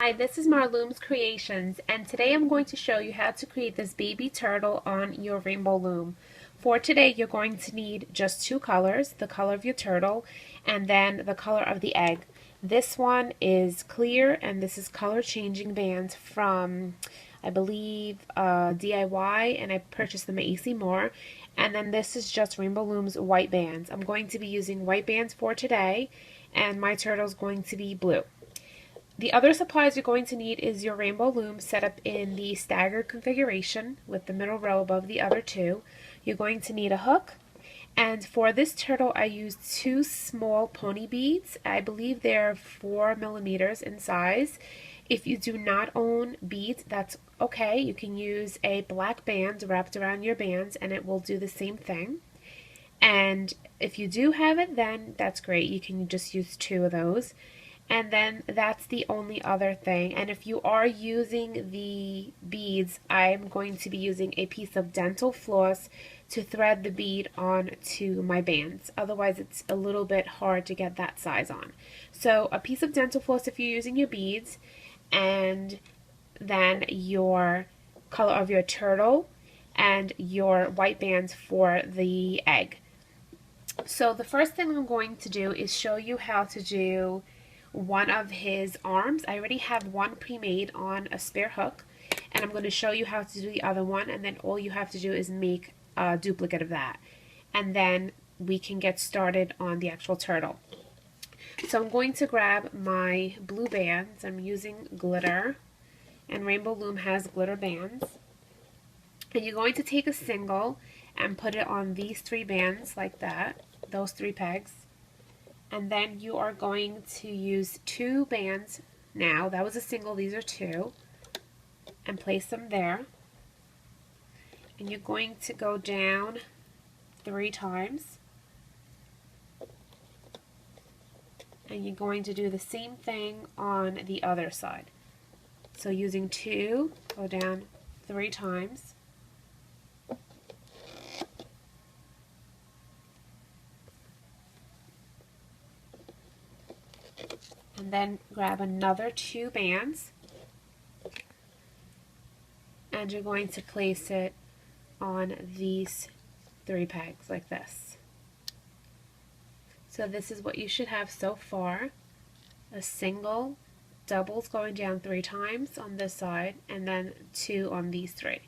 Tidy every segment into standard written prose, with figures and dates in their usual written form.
Hi, this is Marloomz Creations, and today I'm going to show you how to create this baby turtle on your Rainbow Loom. For today, you're going to need just two colors, the color of your turtle and then the color of the egg. This one is clear, and this is color changing bands from, I believe, DIY, and I purchased them at AC Moore. And then this is just Rainbow Loom's white bands. I'm going to be using white bands for today, and my turtle is going to be blue. The other supplies you're going to need is your Rainbow Loom set up in the stagger configuration with the middle row above the other two. You're going to need a hook, and for this turtle I used two small pony beads. I believe they're 4 millimeters in size. If you do not own beads, that's okay. You can use a black band wrapped around your bands and it will do the same thing. And if you do have it, then that's great. You can just use two of those. And then that's the only other thing. And if you are using the beads, I'm going to be using a piece of dental floss to thread the bead onto my bands. Otherwise, it's a little bit hard to get that size on. So a piece of dental floss if you're using your beads, and then your color of your turtle and your white bands for the egg. So the first thing I'm going to do is show you how to do one of his arms. I already have one pre-made on a spare hook, and I'm going to show you how to do the other one, and then all you have to do is make a duplicate of that, and then we can get started on the actual turtle. So I'm going to grab my blue bands. I'm using glitter, and Rainbow Loom has glitter bands, and you're going to take a single and put it on these three bands like that, those three pegs. And then you are going to use two bands now. That was a single, these are two. And place them there. And you're going to go down 3 times. And you're going to do the same thing on the other side. So using 2, go down 3 times. And then grab another 2 bands, and you're going to place it on these 3 pegs like this. So this is what you should have so far: a single, doubles going down 3 times on this side, and then 2 on these 3.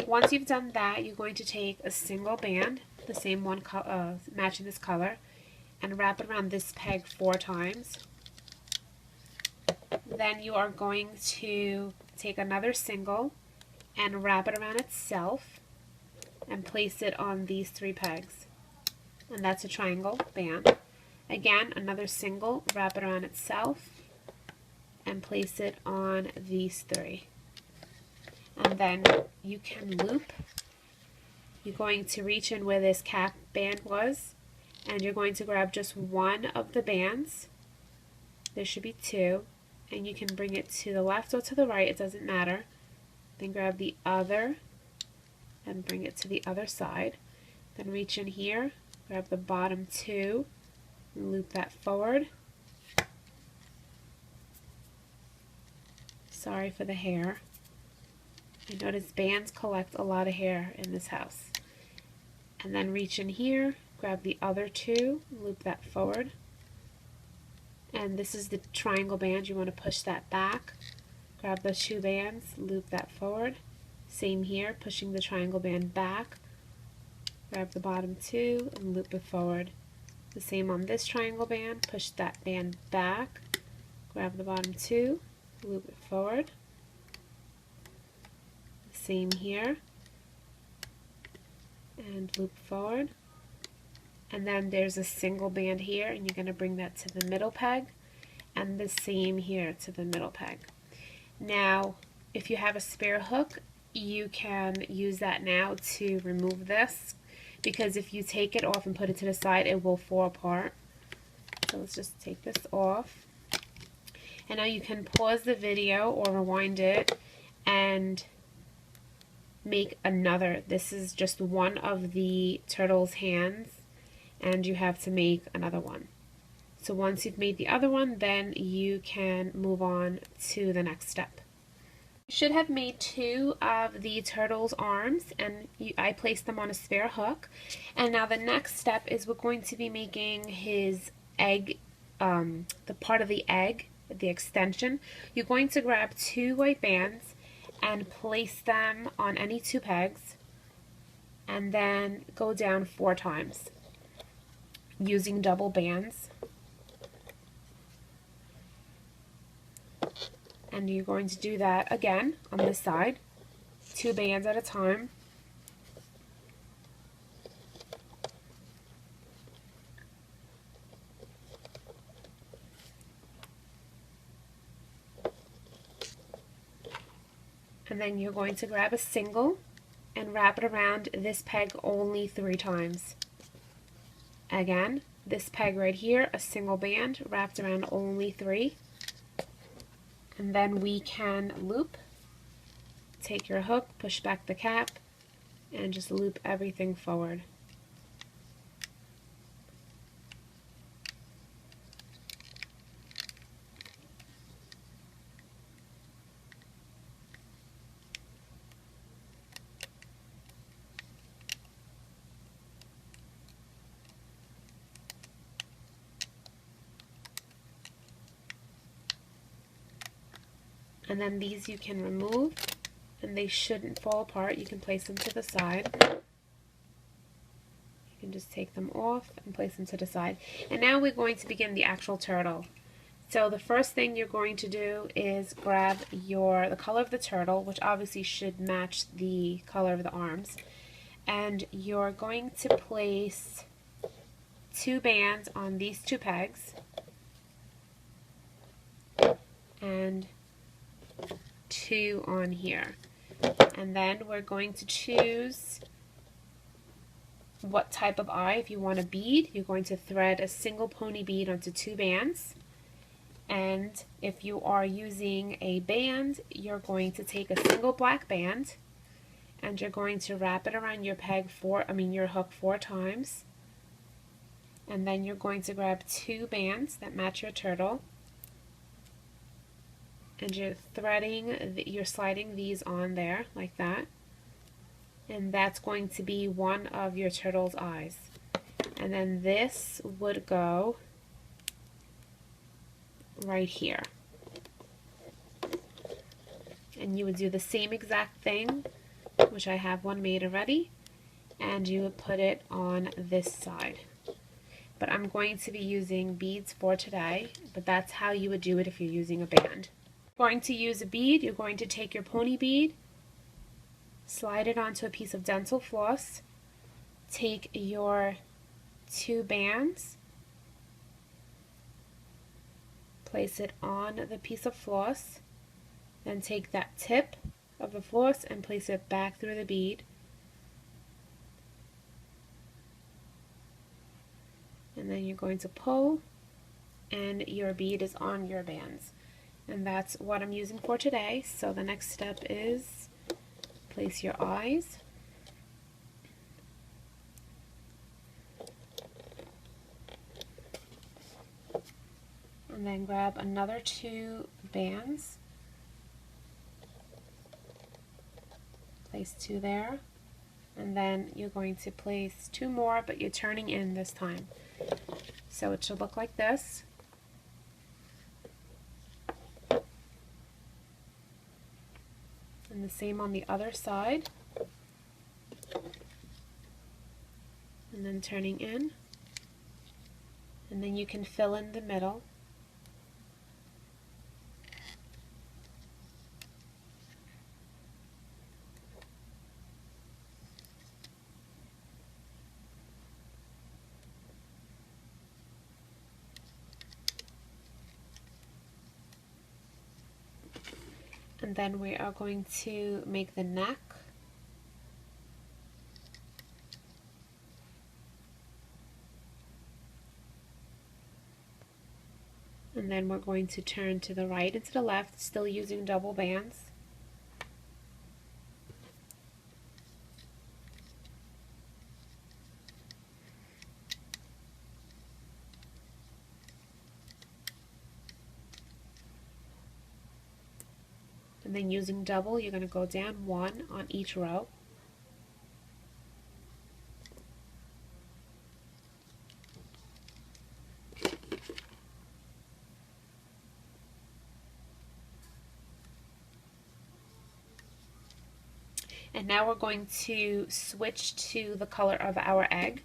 Once you've done that, you're going to take a single band, the same one matching this color, and wrap it around this peg 4 times. Then you are going to take another single and wrap it around itself and place it on these 3 pegs. And that's a triangle band. Again, another single, wrap it around itself and place it on these 3. And then you can loop. You're going to reach in where this cap band was, and you're going to grab just one of the bands. There should be 2. And you can bring it to the left or to the right, it doesn't matter. Then grab the other and bring it to the other side. Then reach in here, grab the bottom 2, and loop that forward. Sorry for the hair. I notice bands collect a lot of hair in this house. And then reach in here, grab the other 2, loop that forward. And this is the triangle band. You want to push that back. Grab those 2 bands, loop that forward. Same here, pushing the triangle band back. Grab the bottom 2 and loop it forward. The same on this triangle band, push that band back. Grab the bottom 2, loop it forward. Same here. And loop forward. And then there's a single band here, and you're going to bring that to the middle peg, and the same here to the middle peg. Now, if you have a spare hook, you can use that now to remove this, because if you take it off and put it to the side, it will fall apart. So let's just take this off. And now you can pause the video or rewind it and make another. This is just one of the turtle's hands, and you have to make another one. So once you've made the other one, then you can move on to the next step. You should have made 2 of the turtle's arms, and I placed them on a spare hook. And now the next step is we're going to be making his egg, the part of the egg, the extension. You're going to grab 2 white bands and place them on any 2 pegs, and then go down 4 times using double bands. And you're going to do that again on this side, 2 bands at a time. And then you're going to grab a single and wrap it around this peg only 3 times. Again, this peg right here, a single band wrapped around only 3. And then we can loop. Take your hook, push back the cap, and just loop everything forward. And then these you can remove, and they shouldn't fall apart. You can place them to the side. You can just take them off and place them to the side. And now we're going to begin the actual turtle. So the first thing you're going to do is grab the color of the turtle, which obviously should match the color of the arms. And you're going to place 2 bands on these 2 pegs. And 2 on here, and then we're going to choose what type of eye. If you want a bead, you're going to thread a single pony bead onto 2 bands, and if you are using a band, you're going to take a single black band and you're going to wrap it around your your hook 4 times, and then you're going to grab 2 bands that match your turtle. And you're sliding these on there like that, and that's going to be one of your turtle's eyes. And then this would go right here, and you would do the same exact thing, which I have one made already, and you would put it on this side. But I'm going to be using beads for today, but that's how you would do it if you're using a band. Going to use a bead, you're going to take your pony bead, slide it onto a piece of dental floss, take your 2 bands, place it on the piece of floss, then take that tip of the floss and place it back through the bead, and then you're going to pull, and your bead is on your bands. And that's what I'm using for today. So the next step is place your eyes. And then grab another 2 bands. Place 2 there. And then you're going to place 2 more, but you're turning in this time. So it should look like this. And the same on the other side, and then turning in, and then you can fill in the middle. And then we are going to make the neck. And then we're going to turn to the right and to the left, still using double bands. and then using double you're going to go down 1 on each row. And now we're going to switch to the color of our egg.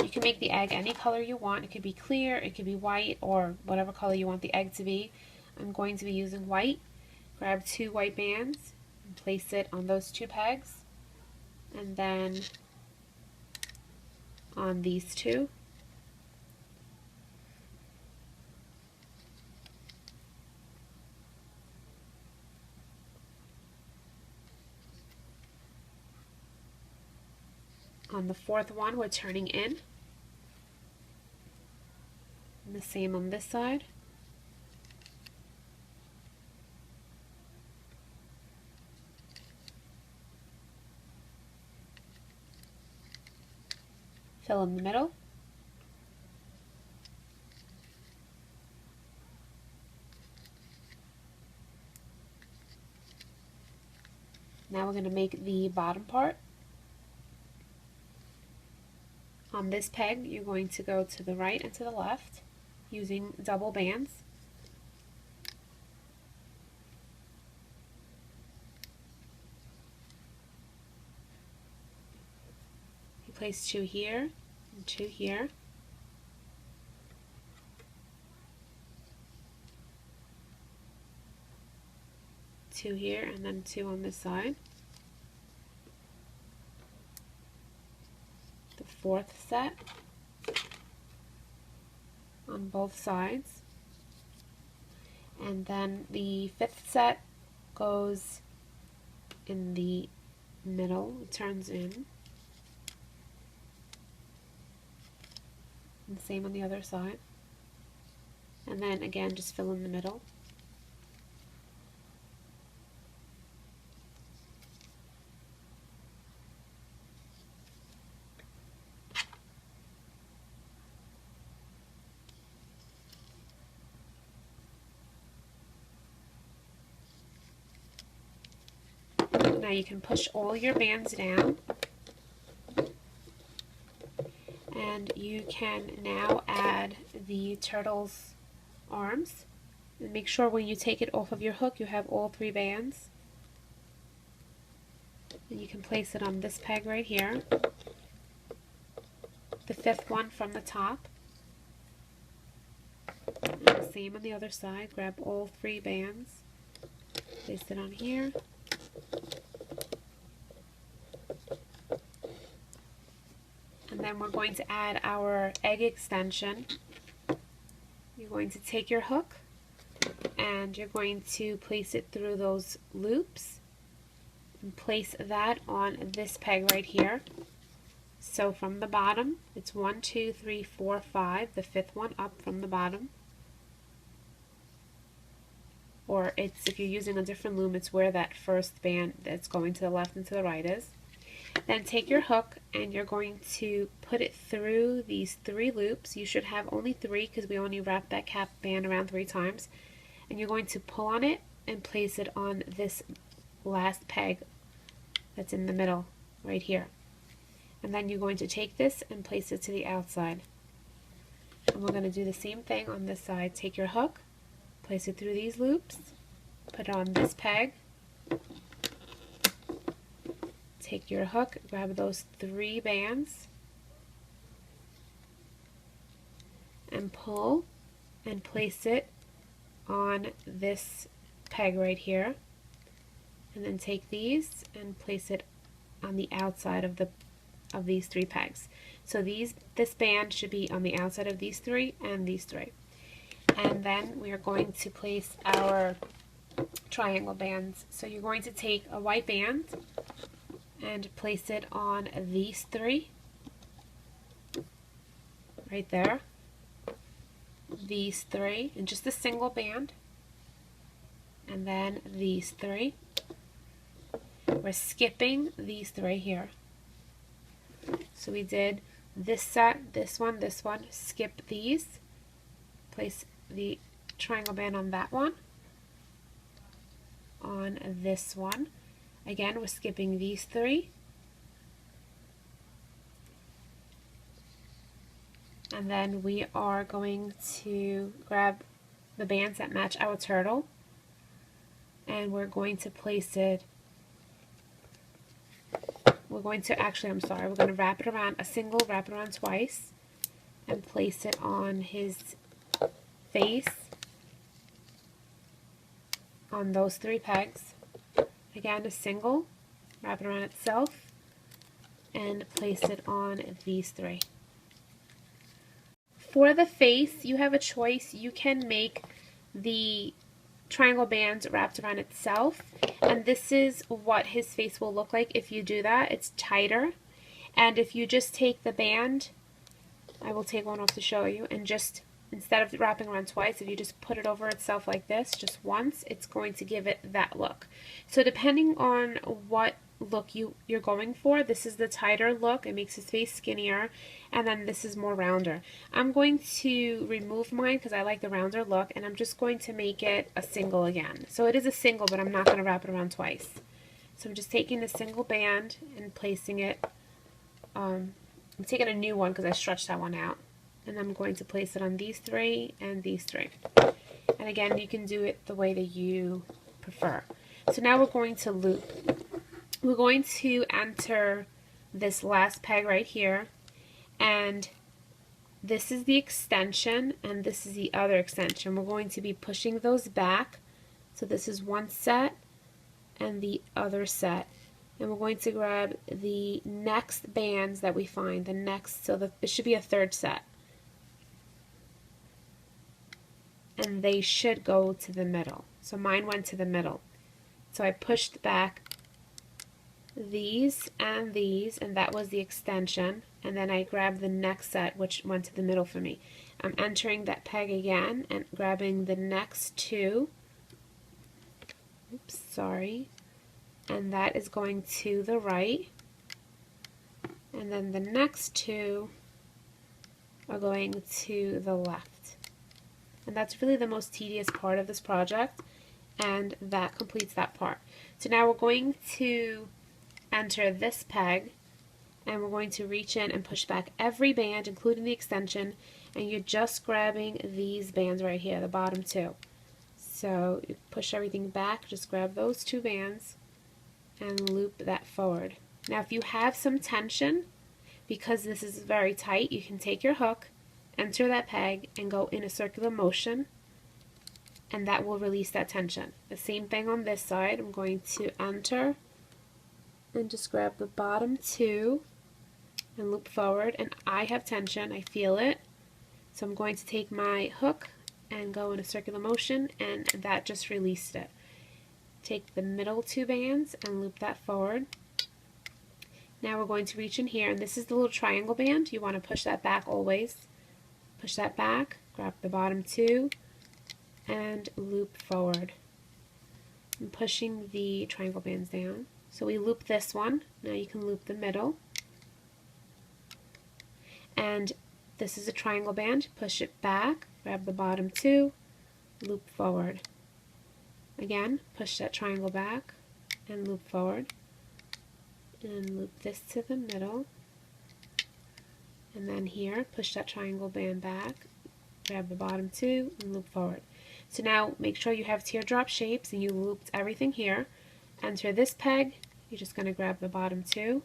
You can make the egg any color you want. It could be clear, it could be white, or whatever color you want the egg to be. I'm going to be using white. Grab 2 white bands and place it on those 2 pegs, and then on these 2. On the 4th one, we're turning in. And the same on this side. Fill in the middle. Now we're going to make the bottom part. On this peg, you're going to go to the right and to the left using double bands. You place 2 here and 2 here. Two here and then 2 on this side. The 4th set on both sides, and then the 5th set goes in the middle, it turns in, and the same on the other side, and then again just fill in the middle. Now you can push all your bands down, and you can now add the turtle's arms. And make sure when you take it off of your hook you have all 3 bands. And you can place it on this peg right here, the 5th one from the top, and the same on the other side. Grab all 3 bands, place it on here. And then we're going to add our egg extension. You're going to take your hook and you're going to place it through those loops and place that on this peg right here. So from the bottom, it's 1, 2, 3, 4, 5, the 5th one up from the bottom. Or it's, if you're using a different loom, it's where that first band that's going to the left and to the right is. Then take your hook and you're going to put it through these 3 loops. You should have only 3 because we only wrap that cap band around 3 times. And you're going to pull on it and place it on this last peg that's in the middle right here. And then you're going to take this and place it to the outside. And we're going to do the same thing on this side. Take your hook, place it through these loops, put it on this peg. Take your hook, grab those 3 bands, and pull and place it on this peg right here. And then take these and place it on the outside of these 3 pegs. So this band should be on the outside of these 3 and these 3. And then we are going to place our triangle bands. So you're going to take a white band and place it on these 3 right there, these 3, and just a single band, and then these 3. We're skipping these 3 here. So we did this set, this one, skip these, place the triangle band on that one, on this one. Again, we're skipping these three. And then we are going to grab the bands that match our turtle, and we're going to place it, we're going to wrap it around, a single, wrap it around twice, and place it on his face on those three pegs. Again, a single, wrap it around itself, and place it on these three. For the face, you have a choice. You can make the triangle bands wrapped around itself, and this is what his face will look like if you do that. It's tighter, and if you just take the band, I will take one off to show you, and just instead of wrapping around twice, if you just put it over itself like this just once, it's going to give it that look. So depending on what look you're going for, this is the tighter look. It makes his face skinnier, and then this is more rounder. I'm going to remove mine because I like the rounder look, and I'm just going to make it a single again. So it is a single, but I'm not going to wrap it around twice. So I'm just taking the single band and placing it, I'm taking a new one because I stretched that one out, and I'm going to place it on these three and these three. And again, you can do it the way that you prefer. So now we're going to loop. We're going to enter this last peg right here, and this is the extension and this is the other extension. We're going to be pushing those back. So this is one set and the other set, and we're going to grab the next bands that we find, the next, so it should be a third set, and they should go to the middle. So mine went to the middle, so I pushed back these, and that was the extension, and then I grabbed the next set, which went to the middle for me. I'm entering that peg again and grabbing the next two, and that is going to the right, and then the next two are going to the left. And that's really the most tedious part of this project, and that completes that part. So now we're going to enter this peg, and we're going to reach in and push back every band, including the extension, and you're just grabbing these bands right here, the bottom two. So you push everything back, just grab those two bands and loop that forward. Now if you have some tension, because this is very tight, you can take your hook, enter that peg, and go in a circular motion, and that will release that tension. The same thing on this side. I'm going to enter and just grab the bottom two and loop forward, and I have tension, I feel it, so I'm going to take my hook and go in a circular motion, and that just released it. Take the middle two bands and loop that forward. Now we're going to reach in here, and this is the little triangle band. You want to push that back always. Push that back, grab the bottom two, and loop forward. I'm pushing the triangle bands down. So we loop this one. Now you can loop the middle. And this is a triangle band. Push it back, grab the bottom two, loop forward. Again, push that triangle back and loop forward. And loop this to the middle. And then here, push that triangle band back, grab the bottom two, and loop forward. So now make sure you have teardrop shapes and you looped everything here. Enter this peg, you're just going to grab the bottom two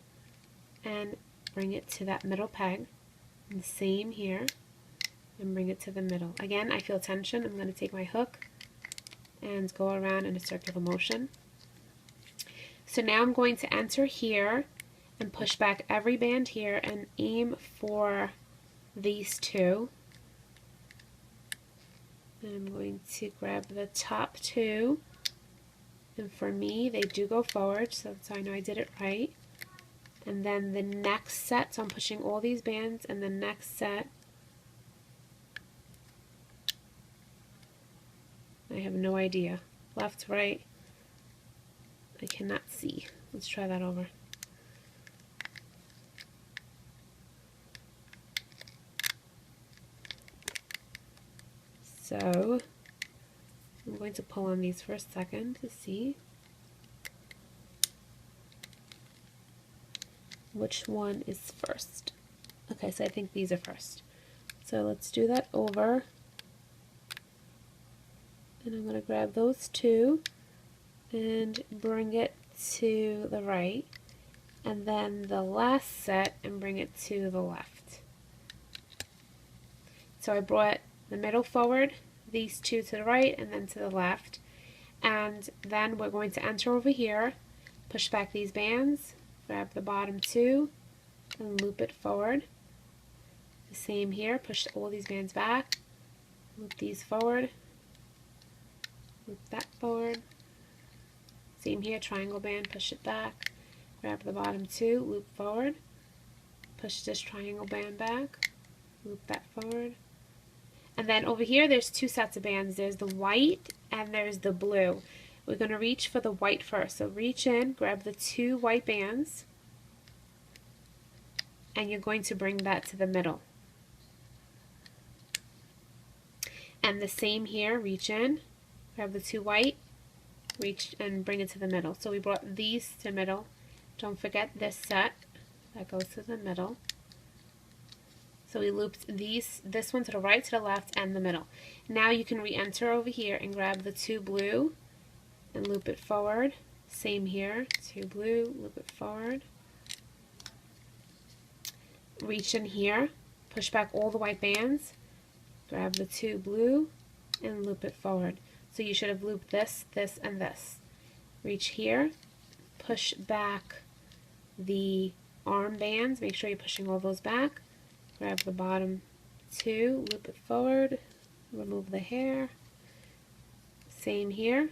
and bring it to that middle peg. And the same here, and bring it to the middle. Again, I feel tension. I'm going to take my hook and go around in a circular motion. So now I'm going to enter here and push back every band here and aim for these two. And I'm going to grab the top two, and for me they do go forward, so that's how I know I did it right. And then the next set, so I'm pushing all these bands, and the next set, I have no idea. Left, right, I cannot see. Let's try that over. So I'm going to pull on these for a second to see which one is first. Okay, so I think these are first. So let's do that over. And I'm going to grab those two and bring it to the right. And then the last set and bring it to the left. So I brought the middle forward, these two to the right and then to the left. And then we're going to enter over here, push back these bands, grab the bottom two, and loop it forward. The same here, push all these bands back, loop these forward, loop that forward. Same here, triangle band, push it back, grab the bottom two, loop forward, push this triangle band back, loop that forward. And then over here there's two sets of bands. There's the white and there's the blue. We're going to reach for the white first. So reach in, grab the two white bands, and you're going to bring that to the middle. And the same here, reach in, grab the two white, reach and bring it to the middle. So we brought these to the middle. Don't forget this set that goes to the middle. So we looped this one to the right, to the left, and the middle. Now you can re-enter over here and grab the two blue and loop it forward. Same here, two blue, loop it forward. Reach in here, push back all the white bands, grab the two blue, and loop it forward. So you should have looped this, this, and this. Reach here, push back the armbands, make sure you're pushing all those back. Grab the bottom two, loop it forward, remove the hair. Same here.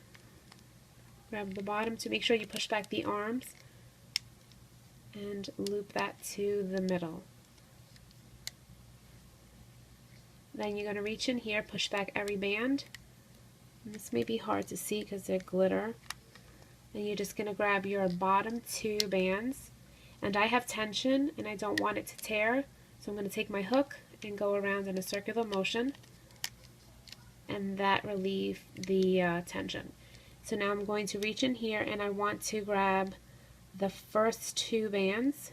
Grab the bottom to make sure you push back the arms and loop that to the middle. Then you're going to reach in here, push back every band. And this may be hard to see because they're glitter. And you're just going to grab your bottom two bands. And I have tension and I don't want it to tear. So I'm going to take my hook and go around in a circular motion, and that relieves the tension. So now I'm going to reach in here and I want to grab the first two bands.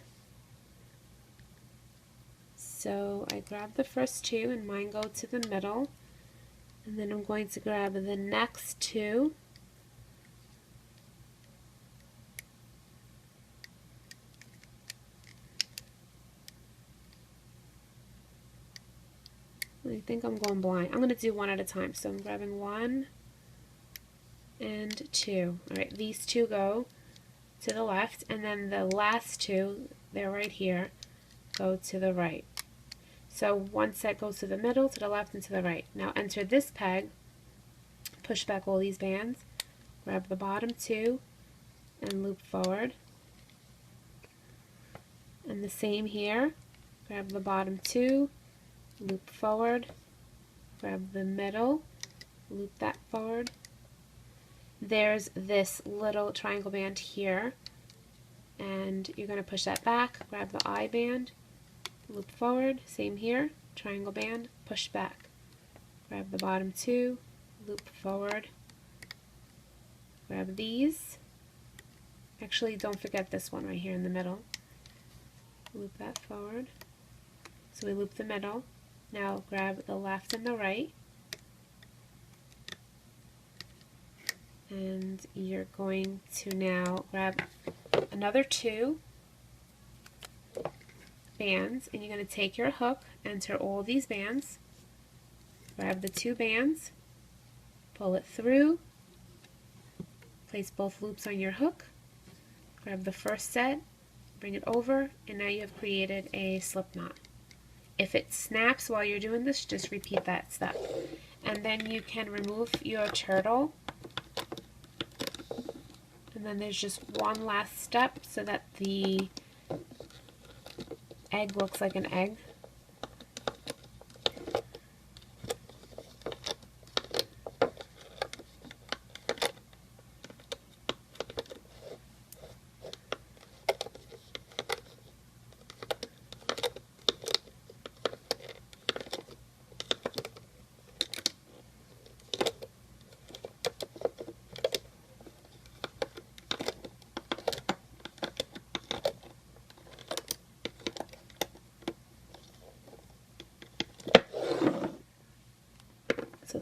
So I grab the first two and mine go to the middle, and then I'm going to grab the next two. I think I'm going blind. I'm going to do one at a time. So I'm grabbing one and two. Alright, these two go to the left, and then the last two, they're right here, go to the right. So one set goes to the middle, to the left, and to the right. Now enter this peg, push back all these bands, grab the bottom two, and loop forward. And the same here, grab the bottom two, loop forward, grab the middle, loop that forward. There's this little triangle band here, and you're going to push that back, grab the eye band, loop forward, same here, triangle band, push back, grab the bottom two, loop forward, grab these, actually don't forget this one right here in the middle, loop that forward, so we loop the middle. Now grab the left and the right, and you're going to now grab another two bands, and you're going to take your hook, enter all these bands, grab the two bands, pull it through, place both loops on your hook, grab the first set, bring it over, and now you have created a slip knot. If it snaps while you're doing this, just repeat that step. And then you can remove your turtle. And then there's just one last step so that the egg looks like an egg.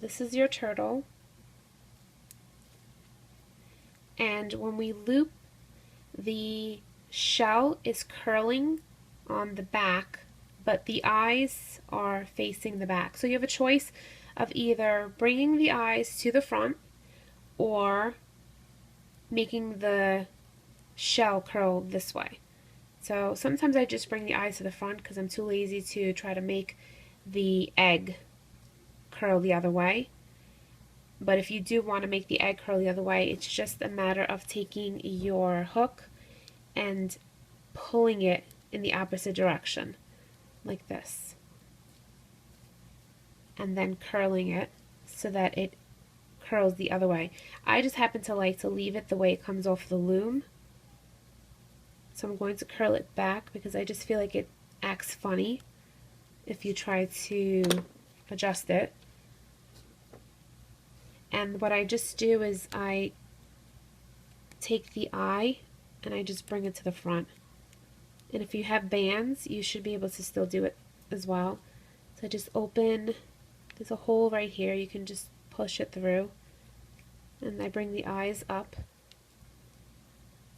this is your turtle. And when we loop, the shell is curling on the back, but the eyes are facing the back. So you have a choice of either bringing the eyes to the front or making the shell curl this way. So sometimes I just bring the eyes to the front because I'm too lazy to try to make the egg curl the other way. But if you do want to make the egg curl the other way, it's just a matter of taking your hook and pulling it in the opposite direction, like this. And then curling it so that it curls the other way. I just happen to like to leave it the way it comes off the loom. So I'm going to curl it back because I just feel like it acts funny if you try to adjust it. And what I just do is I take the eye and I just bring it to the front. And if you have bands, you should be able to still do it as well. So I just open, there's a hole right here, you can just push it through. And I bring the eyes up.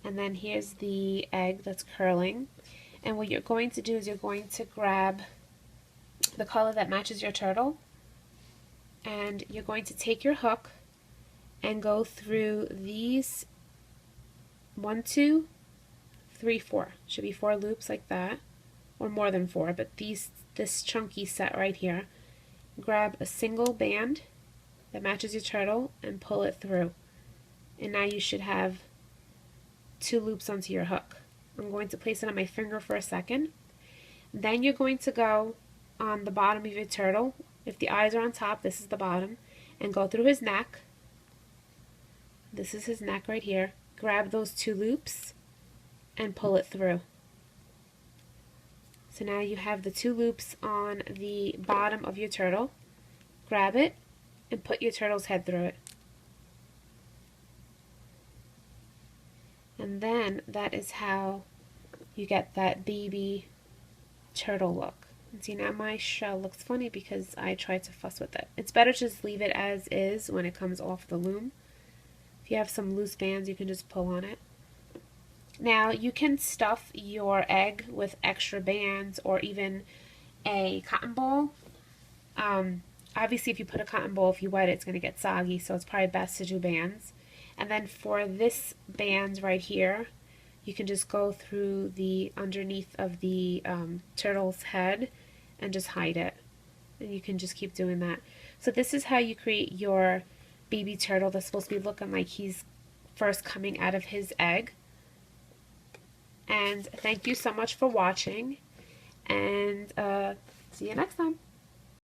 And then here's the egg that's curling. And what you're going to do is you're going to grab the color that matches your turtle. And you're going to take your hook and go through these 1, 2, 3, 4. Should be 4 loops like that, or more than 4, but this chunky set right here. Grab a single band that matches your turtle and pull it through. And now you should have 2 loops onto your hook. I'm going to place it on my finger for a second. Then you're going to go on the bottom of your turtle. If the eyes are on top, this is the bottom, and go through his neck. This is his neck right here. Grab those 2 loops and pull it through. So now you have the 2 loops on the bottom of your turtle. Grab it and put your turtle's head through it. And then that is how you get that baby turtle look. And see, now my shell looks funny because I tried to fuss with it. It's better to just leave it as is when it comes off the loom. If you have some loose bands, you can just pull on it. Now you can stuff your egg with extra bands or even a cotton ball. Obviously if you put a cotton ball, if you wet it, it's going to get soggy, so it's probably best to do bands. And then for this band right here, you can just go through the underneath of the turtle's head and just hide it. And you can just keep doing that. So this is how you create your baby turtle that's supposed to be looking like he's first coming out of his egg. And thank you so much for watching, and see you next time.